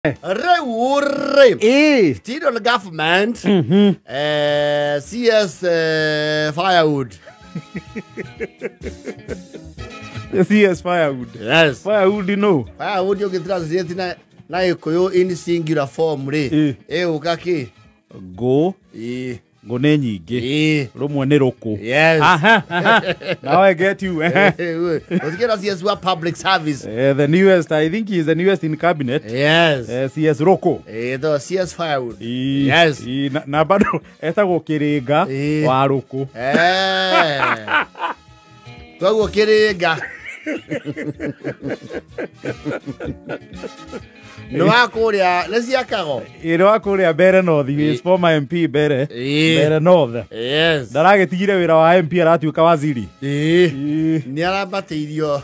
Still on the government. CS Firewood. CS Firewood. Yes. Firewood, you know. Firewood, you can translate na ikoyo in singular form re. Ukaki. Go. Go ne nyingi. Rumwe ni ruku. Yes. Now I get you. Let's get us CS public service. The newest, I think he is the newest in cabinet. Yes. CS Roko. The CS Firewood. Yes. Na bado etagwo Kiringa wa Ruku. Twagwo Kiringa. No akuria nesiakago. Iro akuria Bere North, he is former MP Bere. Bere North. Yes. Ndaragetigire wira wa MP aratuika waziri. Ni arabateirio.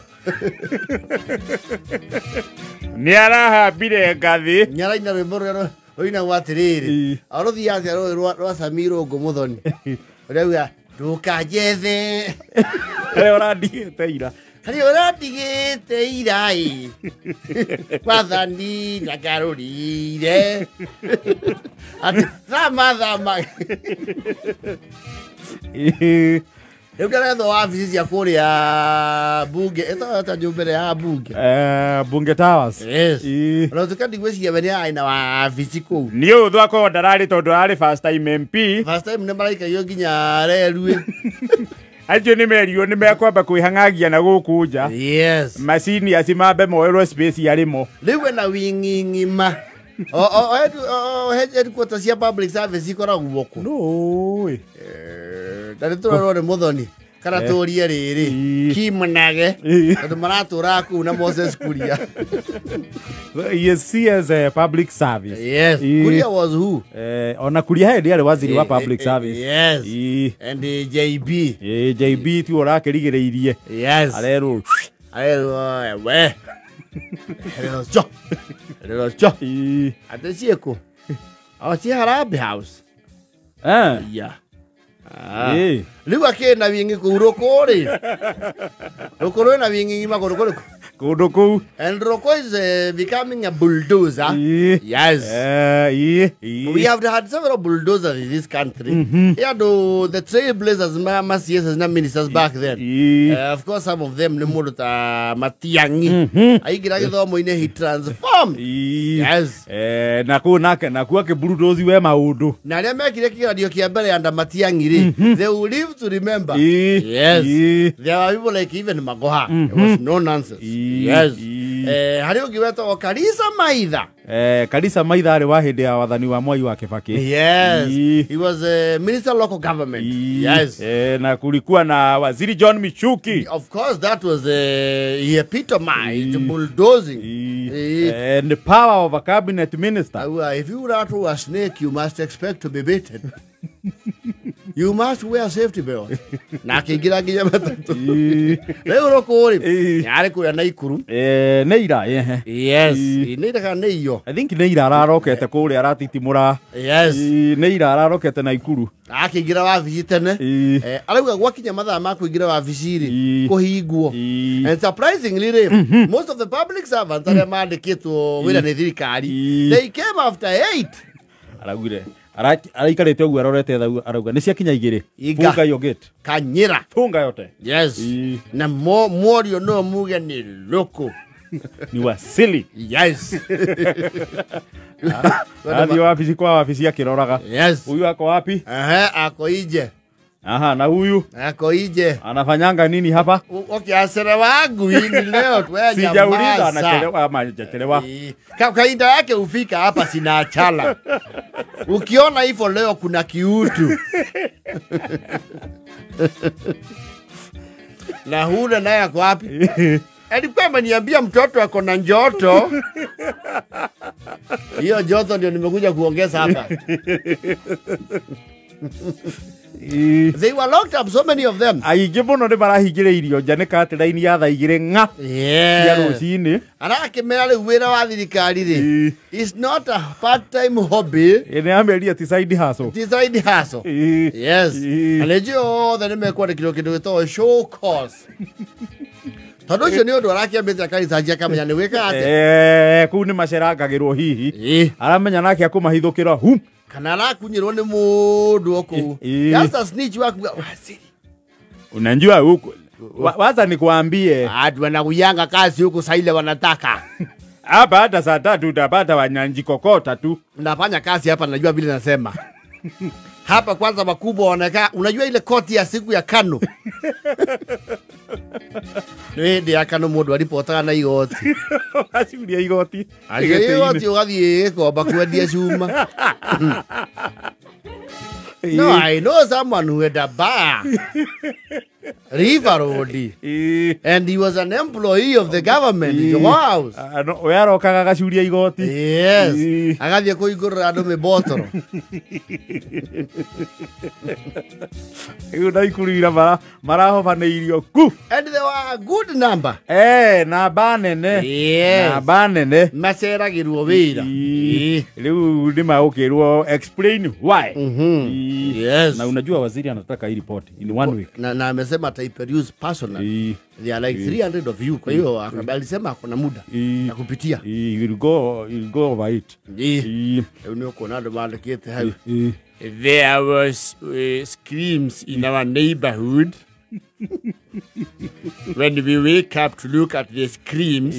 Ni arahambire ngathi. Ni araina rwimbo oina watiriri. Arothi yake rwa Samiro Ngomuthoni. Urauga ndukajethe. Oradigite ira. Hari oradigite irai. Wathani na karurire. Ati thama. Rĩu ndaretho wabici cia kũrĩa bunge ĩta njũmbere ya bunge Bunge Towers. Yes. Na tũkandigwĩciria we nĩ aina wabici kũu. Nĩ ũthũ akorwo ndararĩ tondũ ararĩ first time MP. First time nĩ maraikaio nginya reruĩ. Acio nĩ merio nĩ mekwamba kwĩhang'agia na gũkũ nja. Yes. Macini acimambe moerwo space yarĩmo. Rĩu na wing'ing'ima. Headquarters cia public service ikoragwo kũ? No. Ndarĩ tũrarwo nĩ Muthoni kana tũrie rĩrĩ Kimnage tondũ maratũra kũu na Moses Kuria. Yes, CS public service. Yes. Kuria was who? Ona Kuria hĩndĩ arĩ waziri wa public service. Yes. And JB. JB tu ũrakĩrigĩrĩirie. Yes. Arerwo we. Hello, jo. Atecieko. Awaci Harambee House. Yeah. Rĩu akĩna wingi kũu Rũkũ-rĩ. Rũkũ na wingi magũrũ kũrĩkũ? Kũndũ kũu. And Rũkũ is becoming a bulldozer. Yes. We have had several bulldozers in this country. Yeah, the trailblazers, CS na ministers back then. Of course, some of them nĩ mũndũ ta Matiang'i. Aingĩra gĩthomo-inĩ he transformed. Yes. Na kuo akĩbulldoze we maũndũ. Na arĩa mekire kĩgeranio kĩa mbere anda Matiang'i-rĩ, they will live to remember. Yes. There were people like even Magoha. It was no nonsense. Yes. Hari ũngĩ wetagwo Karisa Maitha. Karisa Maitha arĩ wa hĩndĩ ya wathani wa Mwai wa Kibaki. Yes. He was a minister of local government. Yes. Na kulikuwa na waziri John Michuki. Of course, that was he epitomized bulldozing. And the power of a cabinet minister. If you rattle a snake, you must expect to be bitten. You must wear safety belt. Na kingira nginya matatu. Rĩu Rũkũ-rĩ yarĩ kũrĩa Naikuru. Nĩ ira. Yes. Nĩ ira kana nĩ iyo. I think nĩ ira ararokete kũrĩa aratitimũra. Yes. Nĩ ira ararokete Naikuru. Akĩingĩra wabici tene. Arauga gwakinya mathaa ma kũingĩra wabici-rĩ kũhingwo. And surprisingly, most of the public servants arĩa mandĩkĩtwo wĩra nĩ thirikari, they came after 8. Araugire araikarĩte ũguo arorete thau arauga nĩ ciakinya 2. Funga yo gate. Kanyĩra. Funga yote. Yes. Na morio no muge ni Rũkũ. You were silly. Yes. Athi wabici kwa wabici akĩroraga. Yes. Huyu ako wapi? Ako nje. Na huyu ako nje. Anafanyanga nini hapa? Asere wangu hii leo tuwe sijauliza anachelewa ama hajachelewa. Kawaida yake ufika hapa sina achala. Ukiona hivyo leo kuna kiutu. Na huna naye ako wapi? Alikuwa ameniambia mtoto ako na joto. Hiyo joto ndio nimekuja kuongeza hapa. They were locked up, so many of them. Aingĩ mũno nĩ marahingĩrĩirio nja nĩ katĩra-inĩ ya thaa 2:00 cia rũcinĩ. Arakĩmera rĩu wĩra wa thirikari-rĩ, it's not a part-time hobby. Nĩ ameria ti side hustle. Ti side hustle. Yes. Na nĩnjũĩ othe nĩ mekwandĩkĩrwo kĩndũ gĩtagwo show cause. Tadocio ni undu arakia mbete kanitha njia kamenya ni wika ate. Ku ni macerangagirwo hihi. Aramenya nake akumahithukira hu. Kana arakunyirwo ni mundu oku. Just a snitch waku. Unajua huko. Waza nikwambie. Watu wanakuyanga kazi huko saile wanataka. Hapa hata saa 3 utapata wanyanji kokota tu. Unafanya kazi hapa najua vile nasema. Hapa kwanza makubwa wanakaa. Unajua ile koti ya siku ya Kano. Ndio ya Kano mundu alipotana na igoti. Asiulia igoti. Igoti ugathie ko bakwendia cuma. No, I know someone who had a bar. River Road. And he was an employee of the government. Wow. Oyaro kaga gacuria igoti. Yes. Agathie kuigurira andu mibotoro. Iu ndaikurira marahobaneirio ku. And they were a good number. Namba nene. Yes. Namba nene. Maceragirwo wira. Riu ndimagukirwo explain why. Yes. Na unajua waziri anataka hii report in 1 week. Na amesema ataiperuse personally. They are like 300 of you. Kwa hiyo alisema kuna muda ya kupitia. You'll go over it. Unio kuna ndo maandikite hayo. There was screams in our neighborhood. When we wake up to look at the screams,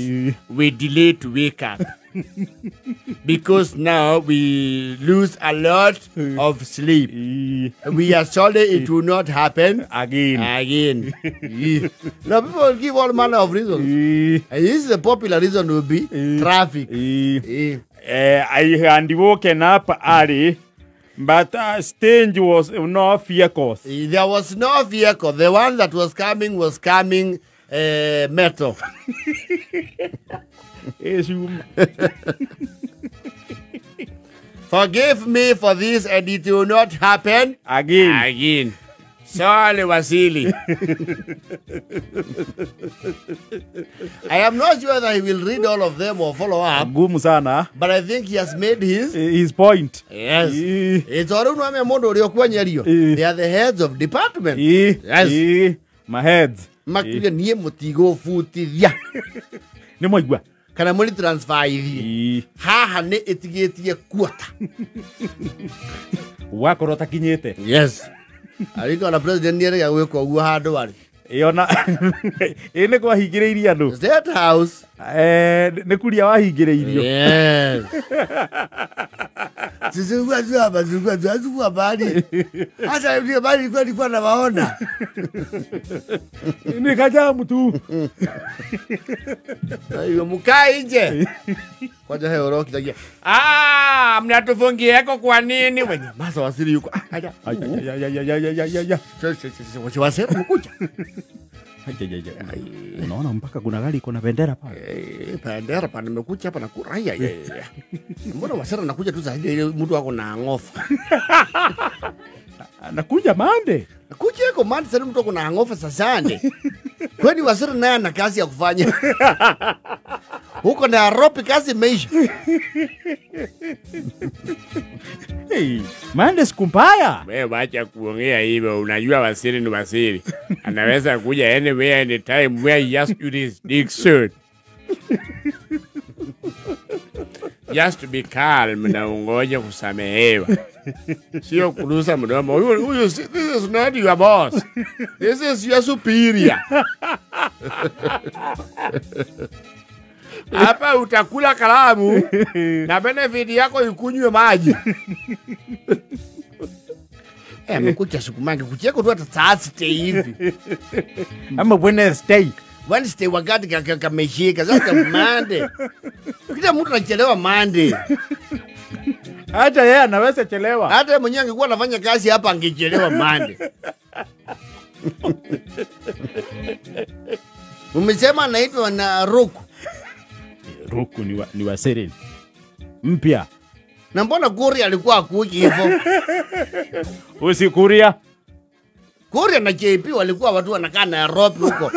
we delay to wake up. Because now we lose a lot of sleep. We are sorry it will not happen again. Now people will give all manner of reasons. And this is the popular reason will be traffic. I had woken up early, but stage was no vehicles. There was no vehicle. The one that was coming metal. Forgive me for this and it will not happen again. Sorry, Wasili. I am not sure that he will read all of them or follow up. Gumu sana. But I think he has made his point. Yes. It's all no mondo uliokuwa nyerio. They are the heads of department. Yes. My heads. Makuya niye mutigo futithia. Ni moigwa. Kana muri transfer ithi. Haha ni itigetie kuota. Wakorwo takinyete. Yes. Ariko na president niere ya gwiko guo handu wari. Iona ene kwa hingiriria andu. State House. Ni kuria wahingireirio. Yes. Sisi watu hapa bali. Hata ndio bali kwa na waona. Ni kaja mtu. Ayo mukai nje. Kwaja heyo roki tagia. Mnatufungia eko kwa nini wenye? Masa Wasili yuko. Aja. Ya. Wacha wasema mkuja. Unaona mpaka kuna gari iko na bendera pale. Bendera pale nimekuja hapa na kuraya. Mbona wasera nakuja tu zaidi ile mtu wako na ngofa. Nakuja mande. Nakuja iko mande sasa mtu wako na ngofa sasande. Kwani wasera naye ana kazi ya kufanya. Huko na ropi kazi imeisha. Hey, mande sikumpaya. Wewe acha kuongea hivyo, unajua Wasili ni Wasili. Anaweza kuja anywhere anytime where he has jurisdiction. Just to be calm na ungoje kusamehewa. Sio kurusa mdomo. Huyu this is not your boss. This is your superior. Hapa utakula kalamu na benefit yako ikunywe maji. Amekuja siku mangi kucheko tu hata Thursday hivi. Ama Wednesday wakati kameshika sasa Monday. Kila mtu anachelewa Monday. Hata yeye anaweza chelewa. Hata mwenyewe angekuwa anafanya kazi hapa angechelewa Monday. Umesema anaitwa na Ruku. Ruku ni Wasili. Mpya. Na mbona Kuria alikuwa akuji hivyo? Usikuria. Kuria na JP walikuwa watu wanakaa Nairobi huko.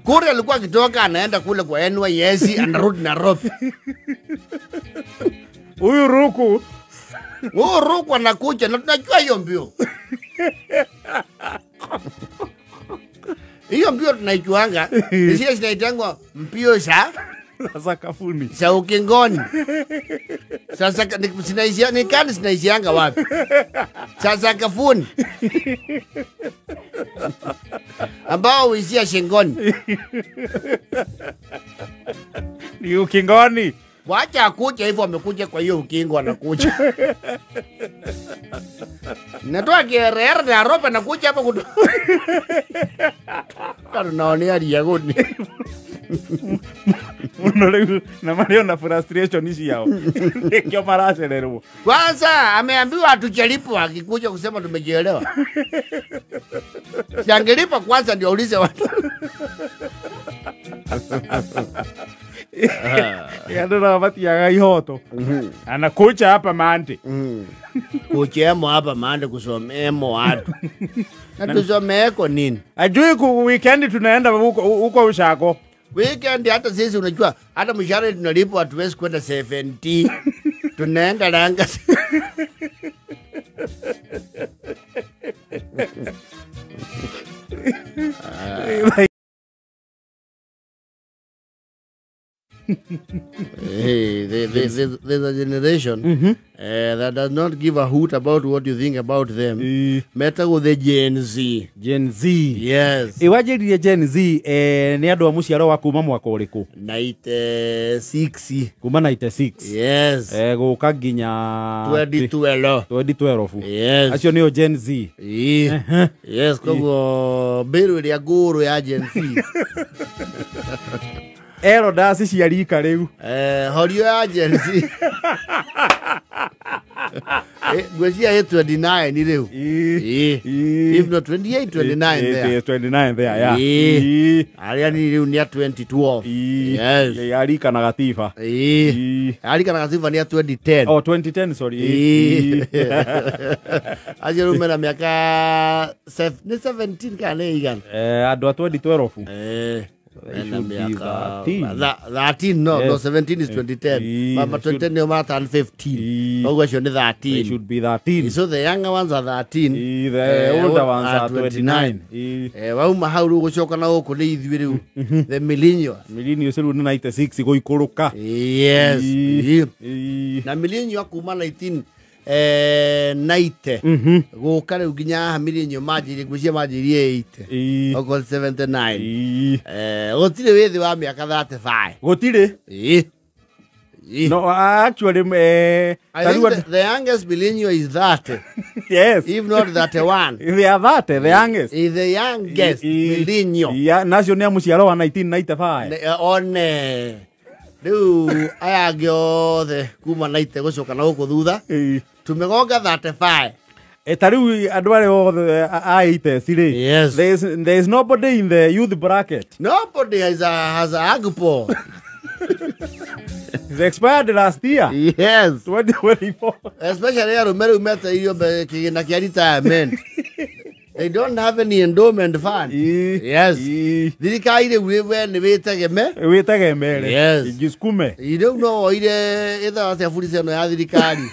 Kuria alikuwa akitoka anaenda kule kwa NYS anarudi Nairobi. Huyu Ruku anakuja na tunajua hiyo mbio. Hiyo mbio tunaijuanga. Zile zinaitangwa mbio za sakafuni. Za ukingoni. Sasa zinaishia ni kani zinaishianga wapi? Za sakafuni. Ambao huishia shingoni. Ni ukingoni. Wacha akuja hivyo, amekuja kwa hiyo ukingo anakuja. Natoa gerere na ropa nakuja hapa kutu. Kana naonea riagoni. Unaona na Mario na frustration ishi yao. Kio marashe lero. Kwanza ameambiwa atujalipo akikuja kusema tumejielewa. Siangelipa kwanza ndio ulize watu. Ndo na wabati ya ihoto. Anakuja hapa mande. Kuchemo hapa mande kusomemo watu. Na tusomeko nini? Ajui ku weekend tunaenda huko Ushako. Weekend hata sisi unajua hata mshahara tunalipo hatuwezi kwenda 70. Tunaenda Langa. Hey, there's a generation that does not give a hoot about what you think about them. Meta with the Gen Z. Gen Z. Yes. Iwajirie Gen Z ni andu a muciaro wa kuma mwaka uriku? 96. Kuma 96. Yes. Guka nginya 2012. Yes. Acio nio Gen Z. Yes, kogo biru ria guru ya Gen Z. Ero dasi ciarika riu. Horio ya Gen Z. Gwecia ye 29 ni riu. If not 28, 29 there. 29 there, yeah. Aria ni riu ni 2012. Yes. Yarika na gatifa. Yarika na gatifa ni 2010. Oh, 2010, sorry. Aje rumena miaka 17 kana igan. Ado 2012. 13, no, 17 is 2010. But 2010 no matter 15. Oh, question 13. They should be 13. So the younger ones are 13. The older ones are 29. Wauma hauru gucoka na guku ni ithui riu. The millennials. Millennials riu ni 96 go ikuruka. Yes. Na millennial kuma 1990 guka riu nginya millennial majiri gucia majiri 80 oko 79 gutire withi wa miaka 35 gutire no actually the youngest millennial is 30. Yes, if not 31. They are that the youngest is the youngest millennial. Yeah, national ya muciaro wa 1995 one riu aya giothe kuma 90 gucoka na guku thutha tumegonga 35. Tariu andu are othe aite siri. Yes. There is nobody in the youth bracket. Nobody has a agpo. It's expired last year. Yes. 2024. Especially Romero Meta iyo kigina kia retirement. They don't have any endowment fund. Yes. Thirikari we ni witegeme. Witegeme. Yes. Gisukume. You don't know ile etha cia fulisi no ya thirikari.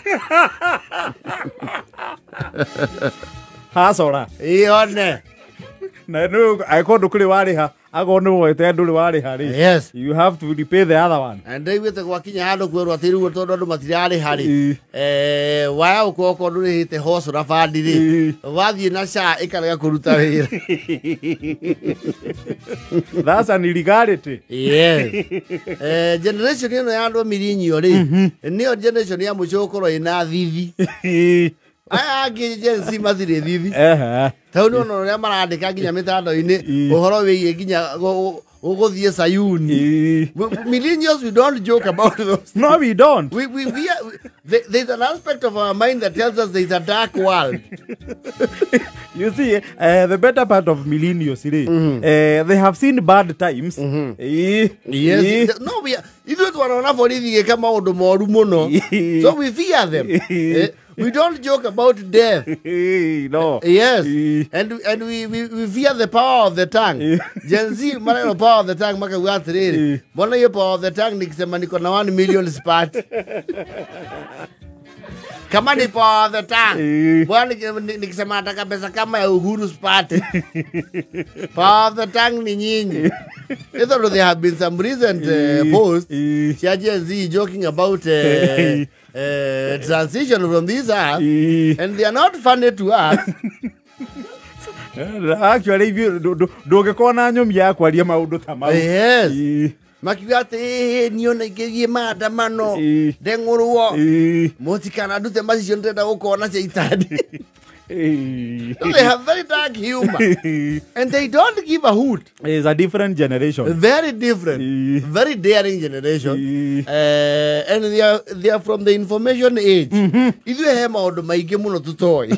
Hasora. Ione. Na no aikondo kuri wariha agono wote nduri wariha ri. Yes. You have to repay the other one. And they wete gwakinya handu kweru atiru tondu andu matirari hari. Waya ukoko nduri hite hoso na fandi ri. Wathie na sha ikarega kuruta wira. That's an illegality. Yes. Generation ino ya andu mirinyo ri. Niyo generation ya mucokoro ina thithi. Aya Gen Z mathire thithi. Tau no ria marandika nginya mitando-ini uhoro wigie nginya uguthie Sayuni. Millennials, we don't joke about those. No, we don't. There's an aspect of our mind that tells us there's a dark world. You see, the better part of millennials, they have seen bad times. Yes. No, even wanaona borithi gika maundu moru muno. So we fear them. We don't joke about death. No. Yes. And we fear the power of the tongue. Gen Z, maneno power of the tongue, maka uatiriri. Mbona hiyo power of the tongue nikisema niko na 1 million spat. Kama ni for the tongue. Bwana nikisema nataka pesa kama ya Uhuru's party. For the tongue ni nyinyi. Either there have been some recent posts. Gen Z joking about transition from this earth. And they are not funny to us. Actually, ndũngĩkorwo nyũmbi ya kwaria maũndũ ta mau. Yes. Makiuga atĩ niona ingĩthiĩ maandamano ndeng'ũrwo mũtikana ndute macicio ndĩrenda gũkorwo cia itandi. They have very dark humor and they don't give a hoot. It's a different generation. Very different. Very daring generation. And they are from the information age. Ithuĩ he maũndũ maingĩ mũno tũtoĩ.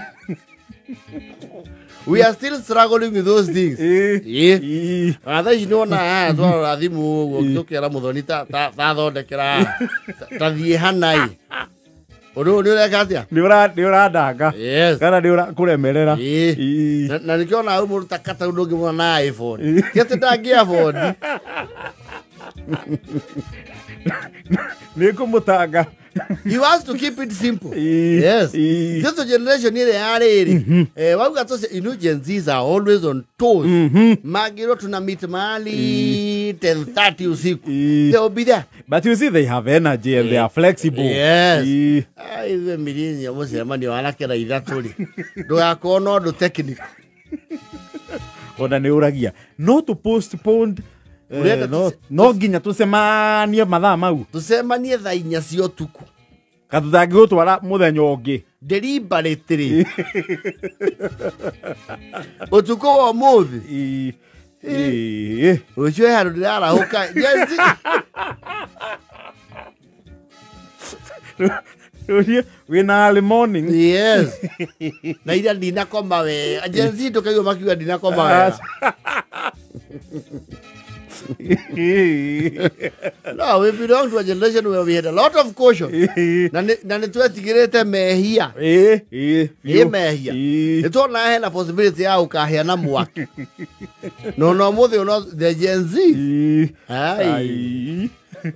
We are still struggling with those things. Tha ici nĩwona twarora thimũ ũguo tũkĩra mũthoni tathondekera tathiĩ hanai. Ũndũ nĩũreka atĩa? Nĩũrandanga. Kana nĩũrakũremerera. Na nĩkĩona hau mũndũ takata ũndũ ũngĩ mũna na iPhone. Kĩatĩ ndangĩ-afford. Nĩngũmũtanga. He wants to keep it simple. Yes. Just the generation here wauga tose Gen Zs are always on toes. Magiro tuna meet mali 10:30 usiku. They will be there. But you see, they have energy and they are flexible. Yes. Even millennial musema ni wanakera ithaturi. Ndũgakorwo no ndũ technical. Ona nĩũragia. No to postpone. No nginya tucemanie mathaa mau. Tucemanie thaa 4 cia ũtukũ. Katutangĩgũtwara mũthenya ũngĩ. Deliberately. Ũtukũ wa ũmũthĩ. Ũcio handũ ndĩrarahũka. Wĩna early morning. Yes. Na ira ndinakoma we. Gen Z tũkaigua makiuga ndinakoma wega. No, we belong to a generation where we had a lot of caution. Na nĩtwetigĩrĩte mehia. Mehia. Nĩtuona hena possibility ya ũkahĩa na mwaki. No mũthĩ ũno the Gen Z.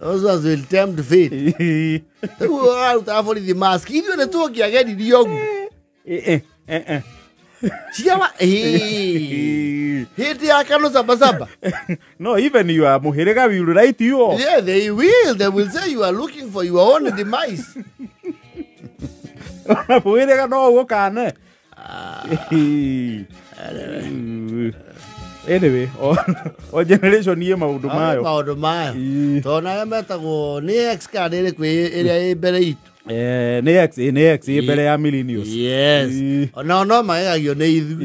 Those ones will tempt fate. Ũraruta borithi mask. Ithuĩ nĩtũngĩageririe ũguo. Chiama hiti ya kanu saba. No, even you are muhirega will write you off. Yeah, they will. They will say you are looking for your own demise. Muhirega no wokane. Anyway, o generation ye maundu mayo. Maundu mayo. Tona metagwo ni X card ĩrĩ kwĩ ĩrĩa ĩ mbere itu. Next, mbere ya millennials. Yes. No magegagio nĩ ithu.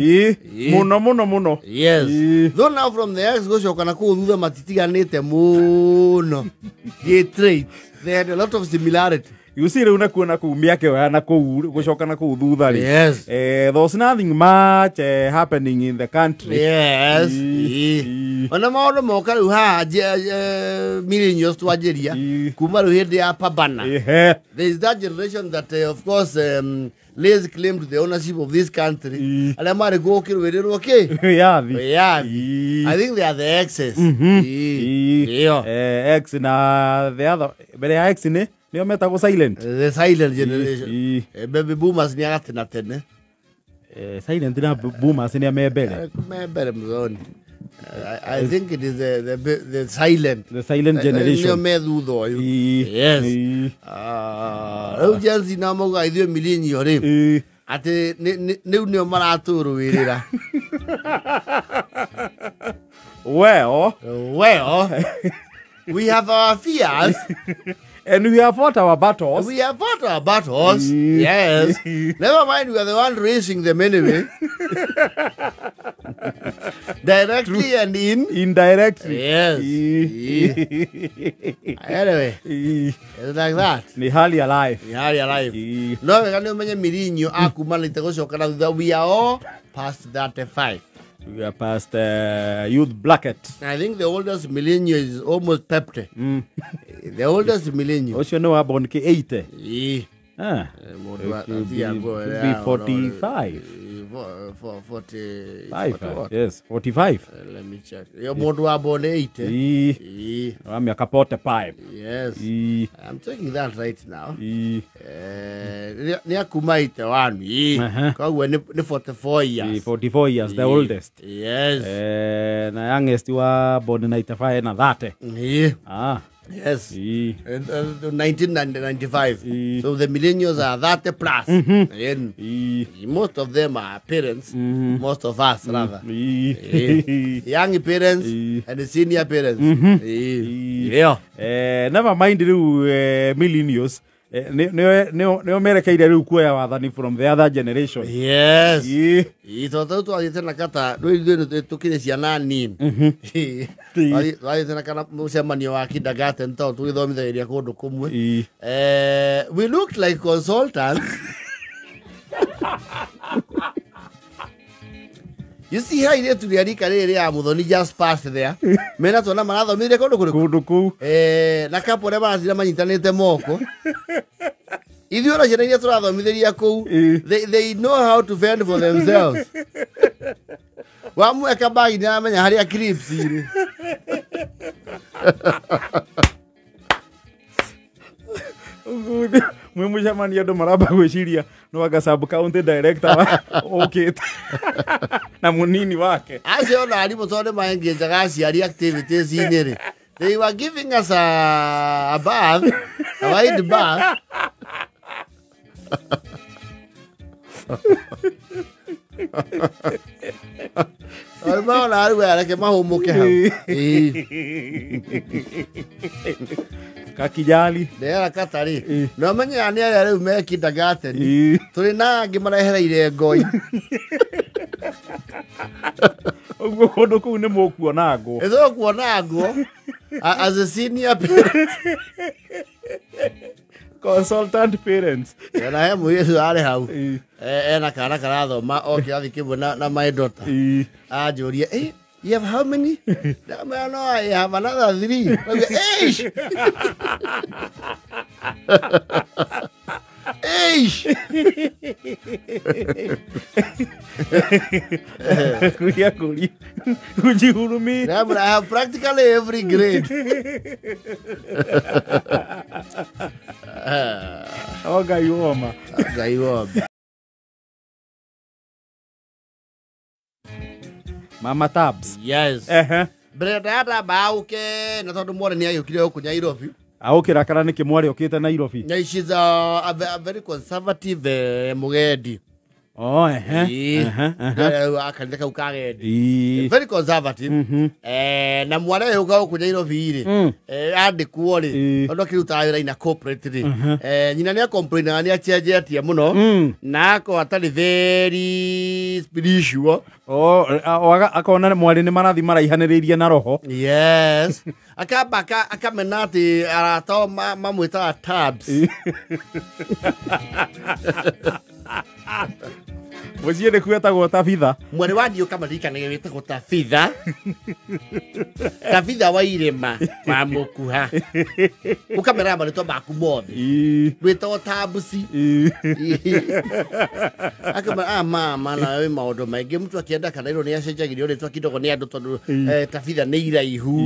Muno. Yes. Though now from the X gũcoka na kũu thutha matitiganĩte mũno. Traits. They had a lot of similarity. You see, rĩu nakuona kũu mĩake ya na kũu gũcoka na kũu thutha rĩ. Yes. There's nothing much happening in the country. Yes. Ona maũndũ moka rĩu haha millennials twanjĩria kuma rĩu hĩndĩ ya pambana. There is that generation that of course lays claim to the ownership of this country. Arĩa marĩ gũkĩrũĩrĩrwo kĩ? Wĩyathi. I think they are the X's. X na the other mbere ya X nĩ nĩo metagwo silent. The silent generation. Baby boomers nĩ agatena tene. Silent na boomers nĩ mebere. Mebere mzoni. I think it is the silent. The silent generation. Nĩo me thutha ũyũ. Yes. Rĩu Gen Z na mauga ithuĩ millennial rĩ. Atĩ nĩu nĩo maratũrũĩrĩra. Well, we have our fears. And we have fought our battles. Yes. Never mind, we are the one raising them anyway. Directly and indirectly. Yes. Anyway, it's like that. Ni hali ya life. No, we can't menye mirinyo akumalite gũcoka na thutha. We are all past 35. We are past youth bracket. I think the oldest millennial is almost Pepte. The oldest millennial. What's your name born K80? Yeah. Could be 45. 40. Yes, 45. Let me check. Your modu wa born 80. I'm a capote pipe. Yes. I'm checking that right now. Ni akumaite wanu. Kwa ni 44 years. 44 years, the oldest. Yes. Na youngest wa born 95 na 30. Yes. 1995. So the millennials are 30 plus. And most of them are parents. Most of us, rather. Young parents and the senior parents. Yeah. Never mind the millennials. Neo merekeire riu kuoya wathani from the other generation. Yes. Itoto tu alitena kata do tukire ciana nini. Alitena kana mucemanio wa kindergarten to tuithomithagiria kundu kumwe. We looked like consultants. You see how ile tuliarika riri ya muthoni just passed there. Mena tona marathomire kundu ku. Na kapo re bazira manyitanite moko. Ithiora ciana iria turathomithiria kuu, they know how to fend for themselves. Wamweka bagi ni amenya haria clips iri. Mwimucemania andu maramba gwiciria no anga sub county director okay na munini wake acio na arimu tonde maengejaga aciari activities iniri. They were giving us a bath, a wide bath. Almaona alwe alake mahumuke hau. Kakijali Ndera katari. No menya ani ari riu me kindergarten. Turi na angi marehereire ngoi. Ugo kundu kuu ni mukuona ngo. Ezo kuona ngo. As a senior parent. Consultant parents. Na hemu yesu ari hau. Ena kana karathoma okirathi kimwe na my daughter. Ajuria, you have how many? No, I have another 3. Eish! Eish! Kuya kuri. Kujihurumi. I have practically every grade. Gaioma. Mama Tabs. Yes. Brenda bauke na tondu mwore ni ayukire huko Nairobi. Aukira kana niki mwore okite Nairobi. Yeah, she's a very conservative mugendi. Akandika ukagedi. Very conservative. Na mware uga huko Nairobi iri. Andi kuori. Ondo kiruta wira ina corporate ri. Nyina ni complain ani acheje atia muno. Na ako atari very spiritual. Akona mwari ni marathi maraihaniririe na roho. Yes. Akamena ati arato mamwita Tabs. Muciĩ kwetagwo Tabitha. Mwari wa ndio kama rikanaga wetagwo Tabitha. Tabitha wa irema wa mukuha. Ukamera marĩtwa maku mothe. Wetagwo Tabsi. Akamera mama na we maũndũ maingĩ mtu akienda kana iro nĩ acenjagirio rĩtwa kidogo nĩ andũ tondũ Tabitha nĩ iraihu.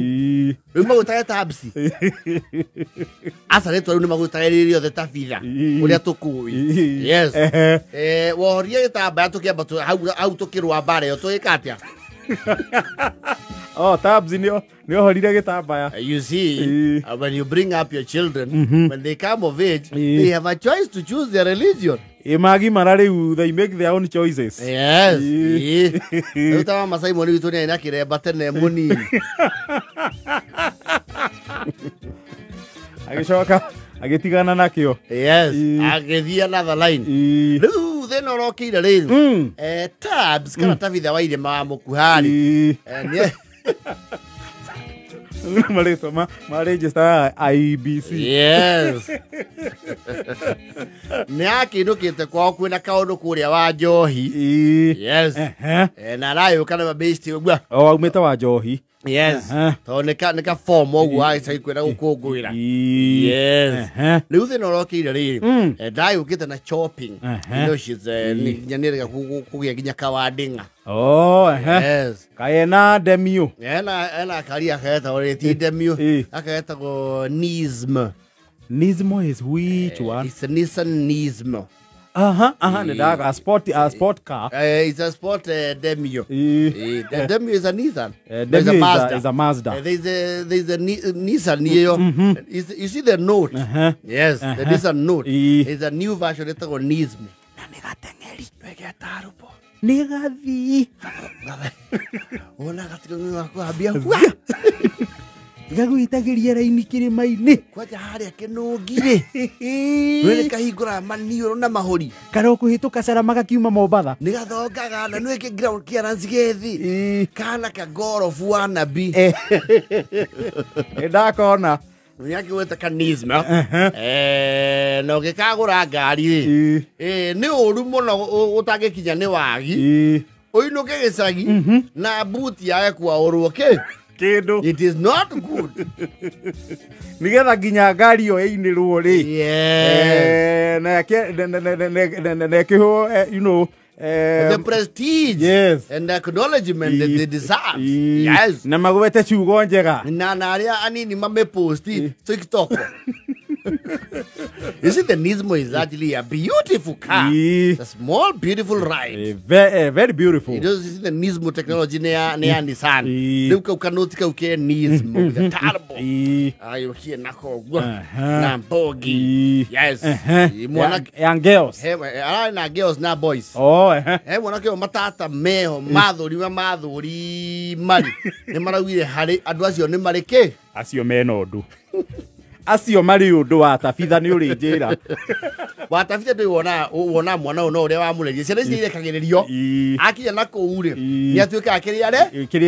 Rĩu magũtaga Tabsi. Asa rĩtwa rĩu nĩ magũtaga rĩrĩ othe Tabitha. Ũrĩa tũkũĩ. Yes. Wohoria gĩtambaya tukiamba hau tukirwa mbara yo tuikatia. Tabs nio horire gĩtambaya. You see, when you bring up your children, when they come of age, they have a choice to choose their religion. Imagi marariu, they make their own choices. Yes. Utawa Masai moni witu ni inakire batene moni. Agicoka agitigana nakio. Yes. Agithia another line. Riu thena urokire riu. Tabs kana Tabitha wa irema wa mukuhari. Maritwa register IBC. Yes. Nĩ akindũkĩte kwao kwĩna kaũndũ kũrĩa wa njohi. Yes. Na arayo kana mabesti ũguo. Aumĩte wa njohi. Yes. To neka form ogu ai kwenda gukungwira. Yes. Riu thina rokire ri. Ndai ukite na chopping. Ino she's nyanire kugia ginya kawadinga. Oh, yes. Kaena demio. Ena karia kaeta ore ti demio. Akaeta go Nismo. Nismo is which one? It's a Nissan Nismo. A sport car. It's a sport Demio. The Demio is a Nissan. Demio is a Mazda. There's a Nissan here. You see the Note? Yes, the Nissan Note. It's a new version. It's called Nismo. Negathi. Ona gatigwa kwambia. Gaguitagiria raini kirima-ini kwaja haria kinungire wele kahingura manioro na mahori kana ukuhituka cara magakiuma Mombatha nigathongaga na nweke ground clearance gethi kana ka God of Wannabe ndakona nyaki weta kanisma no gikagura ngari ni uru muno utagikinya ni wagi uinuke gicagi na buti yae kwa uruke it is not good. Nigetha nginya ngari yo einirwo ri. Yes. You know, the prestige, yes, and the acknowledgement that they deserve. Yes. Na magwete ciugo njega. Na aria anini mame posti TikTok. You see, the Nismo is actually a beautiful car. A small, beautiful ride. Very beautiful. You see the Nismo technology near Nissan. Look how canotica okay Nismo. The turbo. You hear Nako. Nambogi. Yes. Young girls. Hey, girls, now boys. Oh, hey, wanna go matata meho, maduri, mari. Nemara we had advise your name mareke. As your men or do. Acio mari undu wa tabitha ni uri njira wa tabitha ndui wona mwana uno uri wa murerie ciana ici irekagiririo akinya na kuu ri ni atuika akiria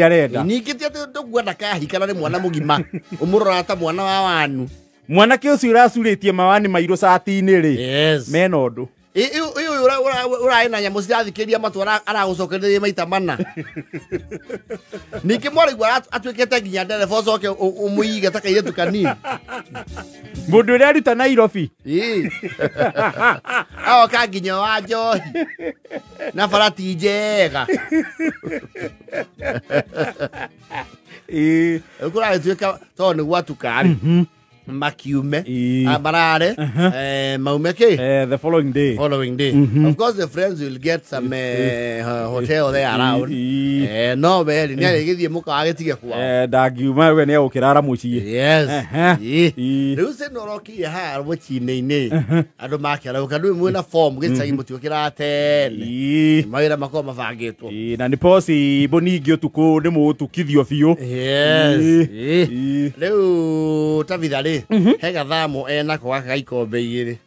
arenda ningiti ati ndugwenda kahikana ni mwana mugima umurora ta mwana wa wanu mwana ki ucio uracuritie mawani mairu sati-ini ri yes mena undu uyu ura ina nyamu cirathikiria matu aragucokereria maita mana niki mwarigwa atuikete nginya ndereba ucoke umuige ta kairetu kanini mundu uria aruta Nairobi aoka nginya wa njohi na barati njega kuragituika to ni gwatukari makiume abarare maume ke the following day of course the friends will get some hotel there around no beli ni agithie muka agitige kwa ndagiuma we ni ukirara mucii yes riu se no roki ha ruchine-ini andu makira ukandu mwina form gicagi mutiukira tene maira makoma mabangitwo na ni posi boningi utuku ni mutukithio biu yes riu tabithari he gathamo ena kwa gaikombe igiri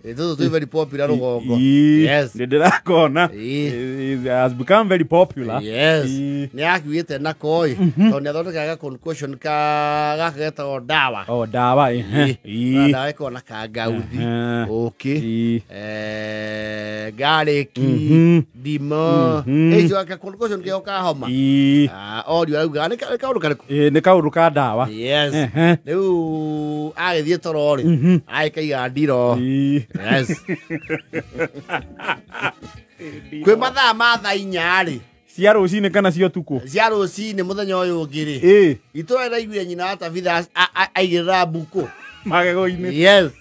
it is very popular rugongo yes ndirakona it has become very popular yes ni akiwite na koi to ni athondekaga concussion ka gaketa dawa dawa dawa iko na kagauthi okay garlic dimo ejo ka concussion ke ka homa audio auga ni kaundu kariku ni kaundu ka dawa yes riu agithie torori aikaiga ndiro yes kwe mathaa ma thaa inya ri cia rucini kana cia tuku cia rucini muthenya uyu ngiri itwa iraiguire nyina atabitha aigirira mbuku magego-ini yes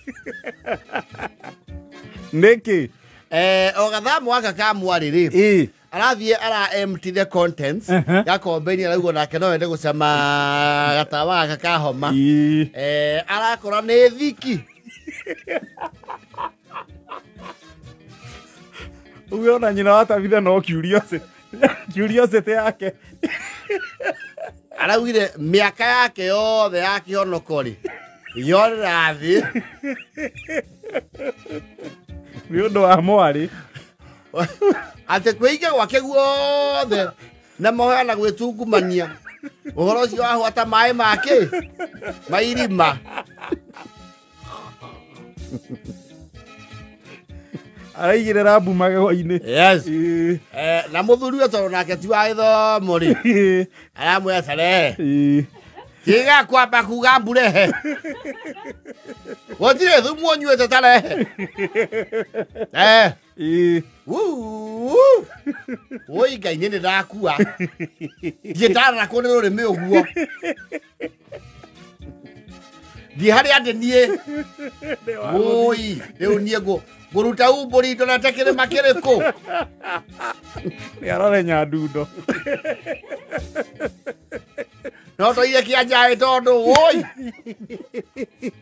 niki o gathamo aka ka mwari ri arathie ara empty the contents gakombeni araugo nake no wende gucama gatawa aka ka homa arakora ni thiki ugiona nyina wa tabitha no curiosity yake araugire miaka yake yothe ya kihonokori yorathi ni undu wa mwari ate kweiga gwake guothe na mahoya na gwitungumania uhoro ucio wahwata maĩ make mairima araigirira mbu magego-ini. Yes. Na muthuri ũtoro nake ti wa gĩthomo rĩ. Aramwetare. Tiga kwamba kuga mburehe. Gũtirĩ thumu ũnyuĩte tarehe. Oi Ngai nĩ ndakua. Ndiĩtara kũ nĩ rũrĩmĩ ũguo. Ndi harĩa ndĩ niĩ. Oi, rĩu niĩ ngũruta umbũri ndonete kĩrĩma kĩrĩkũ. Nĩ arore Nyandundo. No toire kĩanjaĩ tondũ oi.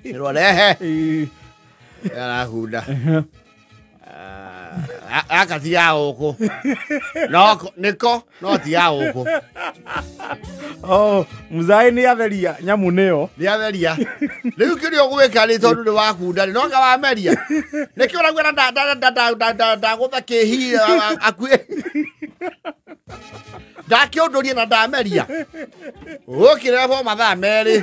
Nĩrorehe. Arahunda. Aka ti ya gũkũ. Nĩko no ti ya gũkũ. Mũzai nĩ atheria nyamũ nĩyo. Nĩ atheria. Rĩu kĩrĩa ũgwĩka nĩ tondũ nĩ wakunda no anga wameria. Nĩkĩo ũraigua ndagũtha kĩhi akuĩ. Ndakĩũndũria na ndameria. Ũkĩrera bo mathaa merĩ.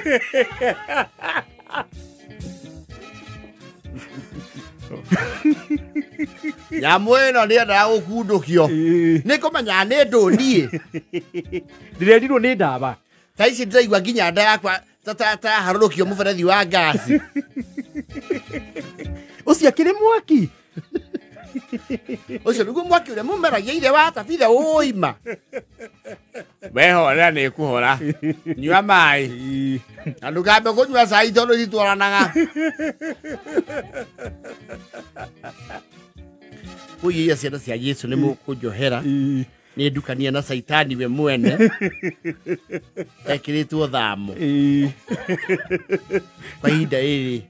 Nyamũ ĩno nĩendaga gũkundũkio. Nĩkũmenya nĩ ndũniĩ. Ndirendirwo nĩ ndaba. Ta ici ndĩraigua nginya nda yakwa harũrũkio mũberethi wa ngasi. Ũcio akĩrĩ mwaki. Ũcio nĩguo mwaki ũrĩa mũmeragia ithe wa Tabitha ũima. Wehorera nĩ kũhora. Nyua maĩ. Na ndũkambe kũnyua cai tondũ itwaranaga. Ũyia ciana cia Yesu nĩ mũkũnjohera. Nĩ ndukania na Saitani we mwene. Ekĩrĩtwo thamo. Kwa ihinda rĩrĩ.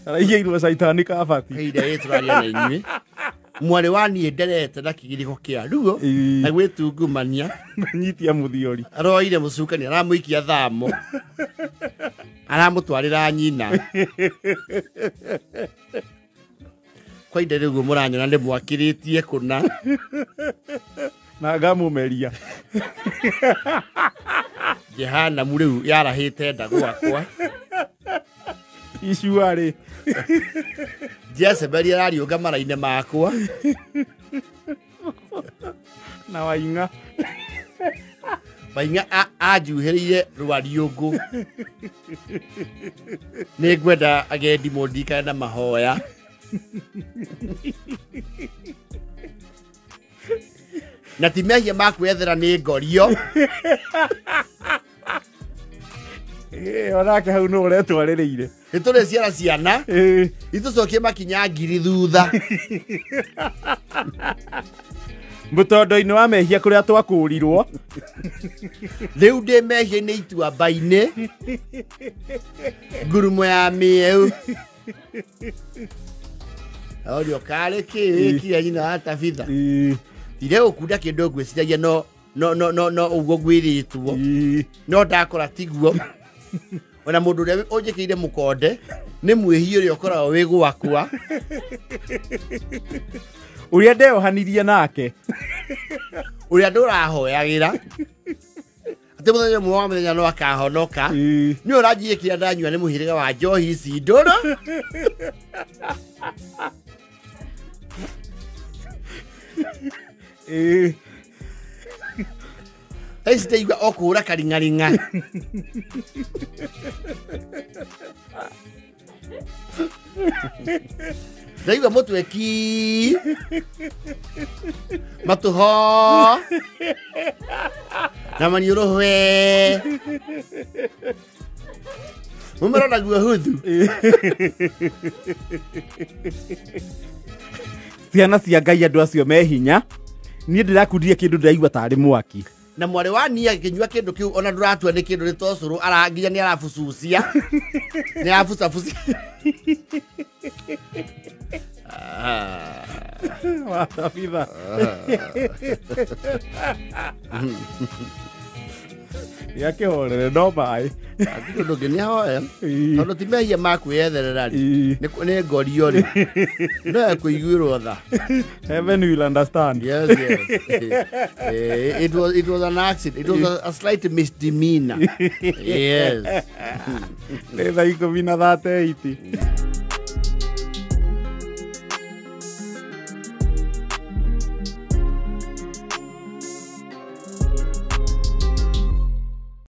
Araigĩirwo Saitani kabati. Kwa ihinda rĩrĩ tũraria na inyuĩ. Mwarĩ wa niĩ nderete na kĩgirĩko kĩa ruo na gwĩtungumania. Nyitia mũthiori. Aroire mũcukani aramũikia thamo. Aramũtwarĩra nyina. Kwa ihinda rĩu mũranyona nĩ mwakĩrĩtie kũna. Na ngamũmeria. Jehanamu rĩu yarahĩte nda gwakwa. Icuarĩ. Jezebeli arariũnga mara-inĩ makwa. Na Waing'a. Waing'a anjuhĩrĩire rwariũngũ. Nĩ ngwenda agendi mũndikane na mahoya. Na ti mehia makwethera nĩ ngorio. Onake hau nĩ ũretwarĩrĩire. Nĩ tũrĩciara ciana. Itũcokie makinya ngiri thutha. Mũtondo-inĩ wa mehia kũrĩa twakũrirwo. Rĩu ndĩ mehia-inĩ ituamba-inĩ. Ngurumo ya mĩeũ. Orio karĩ kĩ wĩkire nyina wa Tabitha. Ire gũkunda kĩndũ ngwĩciragia no ũguo ngwĩrĩtwo. No ndakora tiguo. Ona mũndũ ũrĩa ũnjĩkĩire mũkonde nĩ mwĩhia ũrĩa ũkoragwo wĩ gwakwa. Ũrĩa ndeyohanirie nake. Ũrĩa ndũrahoyagĩra. Atĩ mũthenya ũmwe wa mũthenya no akahonoka. Nĩ ũranjia kĩrĩa ndanyua nĩ mũhĩrĩga wa njohi ici ndũrũ. Esi ndaigua okũra karingaringa. Ndaigua mũtwe ki. Matũho. Na maniũrũ hwe. Mũmero naguo hũthu. Ciana cia Ngai andũ acio me hinya. Niĩ ndĩrakundirie kĩndũ ndĩraigua tarĩ mwaki. Na mwarĩ wa niĩ akĩnyua kĩndũ kĩu ona ndũratua nĩ kĩndũ nĩ tocũrũ aranginya nĩ arabucucia. Nĩ arabucabucia. Wa Tabitha. Yakĩhorere no maĩ. Kĩndũ ngĩ nĩahoya. Tondũ ti mehia makwĩyetherera rĩ. Nĩ ngorio rĩ. No ekũiguĩrwo tha. Heaven will understand. Yes, yes. It was an accident. It was a slight misdemeanor. Yes. Nĩ thaa 10:38.